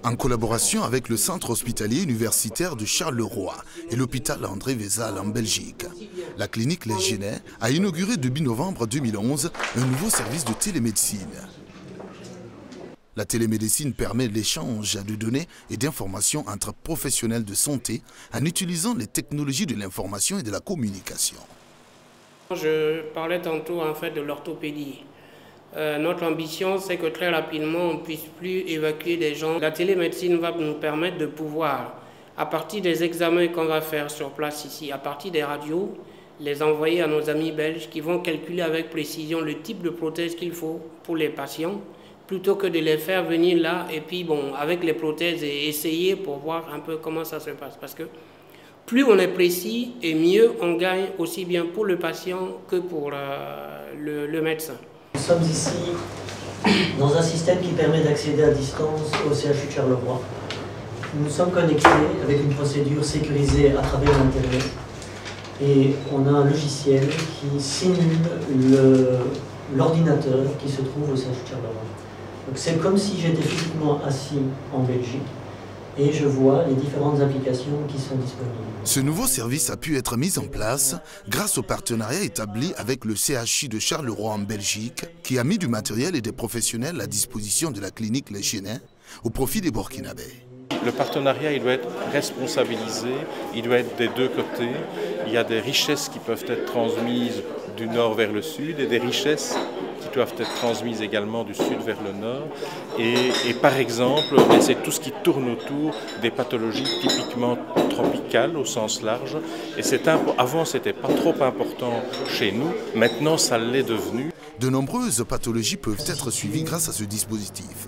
En collaboration avec le centre hospitalier universitaire de Charleroi et l'hôpital André Vézal en Belgique, la clinique Les Genets a inauguré début novembre 2011 un nouveau service de télémédecine. La télémédecine permet l'échange de données et d'informations entre professionnels de santé en utilisant les technologies de l'information et de la communication. Je parlais tantôt en fait de l'orthopédie. Notre ambition, c'est que très rapidement, on ne puisse plus évacuer des gens. La télémédecine va nous permettre de pouvoir, à partir des examens qu'on va faire sur place ici, à partir des radios, les envoyer à nos amis belges qui vont calculer avec précision le type de prothèse qu'il faut pour les patients, plutôt que de les faire venir là et puis bon, avec les prothèses et essayer pour voir un peu comment ça se passe. Parce que plus on est précis et mieux on gagne aussi bien pour le patient que pour le médecin. Nous sommes ici dans un système qui permet d'accéder à distance au CHU de Charleroi. Nous sommes connectés avec une procédure sécurisée à travers l'Internet et on a un logiciel qui simule l'ordinateur qui se trouve au CHU de Charleroi. Donc c'est comme si j'étais physiquement assis en Belgique et je vois les différentes applications qui sont disponibles. Ce nouveau service a pu être mis en place grâce au partenariat établi avec le CHU de Charleroi en Belgique, qui a mis du matériel et des professionnels à disposition de la clinique Les Genets au profit des Burkinabés. Le partenariat, il doit être responsabilisé, il doit être des deux côtés. Il y a des richesses qui peuvent être transmises du nord vers le sud et des richesses qui doivent être transmises également du sud vers le nord. Et par exemple, c'est tout ce qui tourne autour des pathologies typiquement tropicales au sens large. Et avant, ce n'était pas trop important chez nous, maintenant ça l'est devenu. De nombreuses pathologies peuvent être suivies grâce à ce dispositif.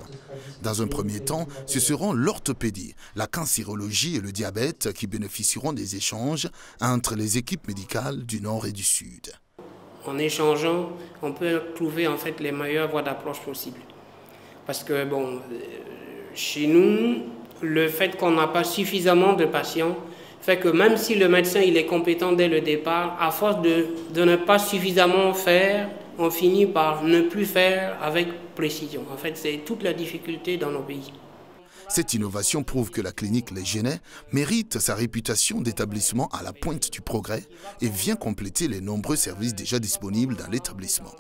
Dans un premier temps, ce seront l'orthopédie, la cancérologie et le diabète qui bénéficieront des échanges entre les équipes médicales du Nord et du Sud. En échangeant, on peut trouver en fait les meilleures voies d'approche possibles. Parce que bon, chez nous, le fait qu'on n'a pas suffisamment de patients fait que même si le médecin il est compétent dès le départ, à force de ne pas suffisamment faire, on finit par ne plus faire avec précision. En fait, c'est toute la difficulté dans nos pays. Cette innovation prouve que la clinique Les Genets mérite sa réputation d'établissement à la pointe du progrès et vient compléter les nombreux services déjà disponibles dans l'établissement.